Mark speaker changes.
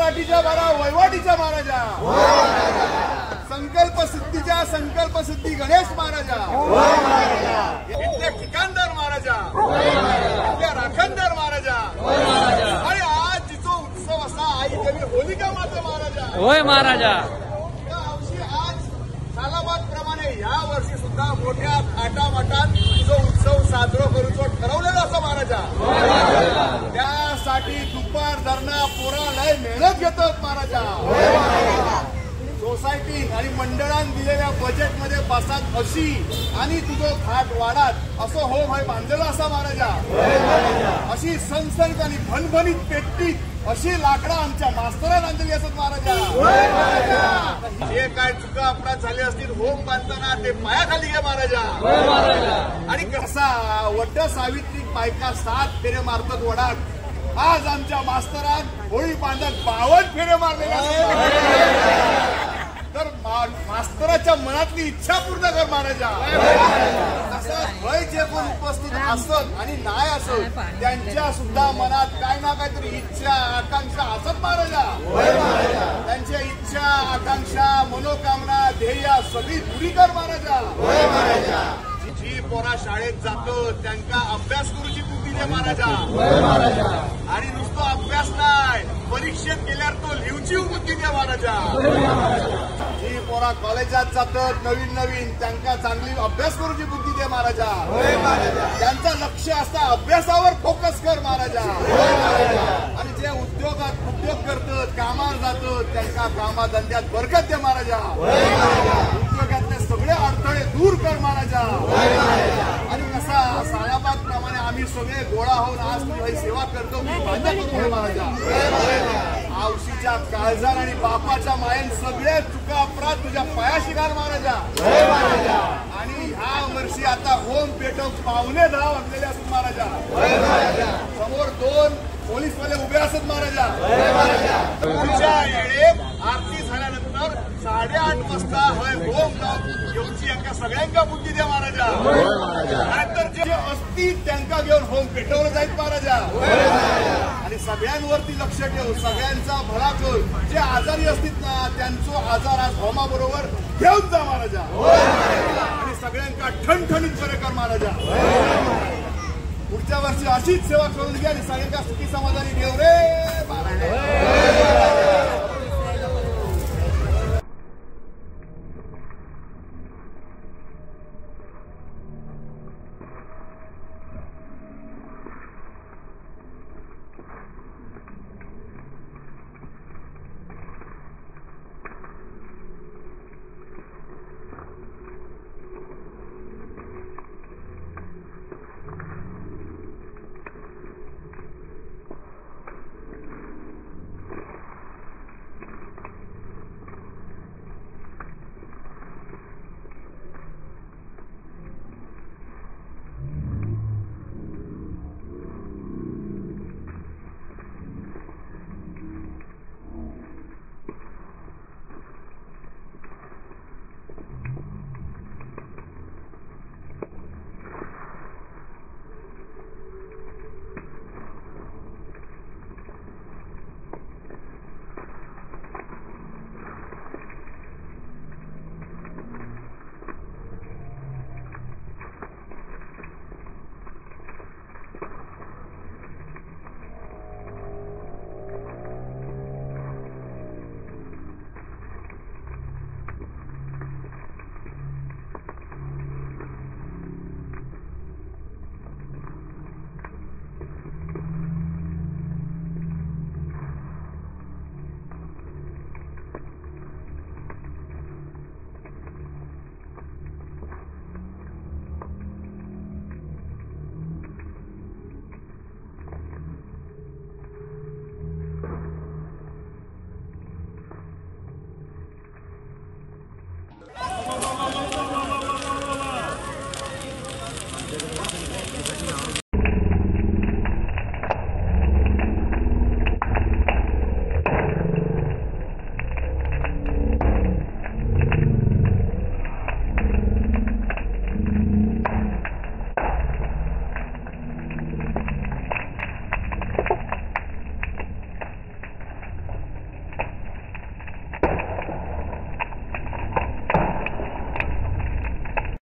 Speaker 1: मराठीच्या बारा वैवाटीच्या महाराजा, संकल्प सिद्धीच्या संकल्प सिद्धी गणेश महाराजा, इथले ठिकाणदार महाराजा, इथले राखणदार महाराजा, आणि आज जिचा उत्सव असा आई देवी होलिका माता महाराजा,
Speaker 2: होय महाराजा.
Speaker 1: आज सालाबाद प्रमाणे या वर्षी सुद्धा मोठ्या थाटामाटात जो उत्सव साजरा करूचो ठरवलेला असा महाराजा. त्यासाठी दुपार धरणा पोरा लय मेहनत घेतात महाराजा. सोसायटी आणि मंडळान दिलेल्या बजेटमध्ये बसात अशी आणि तुझो थाट वाढात असो होम हे बांधलेला असा महाराजा. अशी सणसणीत आणि भणभणीत पेटतीत अशी लाकडा आमच्या मास्तरान आणलेली असत महाराजा. जे काय चुका अपराध झाले असतील होम बांधताना ते पायाखाली घे महाराजा. आणि कसा वड्ड सावित्री बायका 7 फेरे मारतात वडात. आज आमच्या मास्तरान होळी बांधत 52 फेरे मारलेले तर मास्तराच्या मनातली इच्छा पूर्ण कर महाराजा. तसं वय जे कोण उपस्थित असत आणि नाही असत त्यांच्या सुद्धा मनात काय ना काहीतरी इच्छा आकांक्षा असत महाराजा. त्यांच्या इच्छा आकांक्षा मनोकामना ध्येय सगळी पुरी कर महाराजा. जी पोरा शाळेत जातो त्यांना अभ्यास करूची बुद्धी दे महाराजा. आणि नुसतं अभ्यास नाही परीक्षेत गेल्यावर तो लिहूची बुद्धी दे महाराजा. जी पोरा कॉलेजात जातात नवीन नवीन त्यांना चांगली अभ्यास करूची बुद्धी दे महाराजा. त्यांचं लक्ष असता अभ्यासावर फोकस कर महाराजा. आणि जे उद्योग करतात कामावर जातात त्यांना कामाधंद्यात बरकत दे महाराजा. उद्योगातले सगळे अडथळे दूर कर महाराजा. आणि कसा सालाबाद प्रमाणे आम्ही सगळे गोळा होऊन आज तुझी सेवा करतो महाराजा. औशीच्या काळजान आणि बापाच्या मायेन सगळे चुका अपराध तुझ्या पायाशी घाल महाराजा. आणि ह्या वर्षी आता होम पेटवून 9:15 वाजलेले असत महाराजा. समोर 2 पोलीसवाले उभे असत महाराजा. तुझ्या येळेत आरती झाल्यानंतर 8:30 वाजता होम घेऊनची एका सगळ्यांना बुद्धी द्या महाराजा. नाहीतर जे असतील त्यांना घेऊन होम पेटवलं जाईल महाराजा. आणि सगळ्यांवरती लक्ष ठेव सगळ्यांचा भला कर. जे आजारी असतील ना त्यांचा आजार आज होमाबरोबर घेऊन जा महाराजा. आणि सगळ्यांना ठणठणीत बरे कर महाराजा. पुढच्या वर्षी अशीच सेवा करून घ्या आणि सगळ्यांना सुखी समाधानी ठेव रे.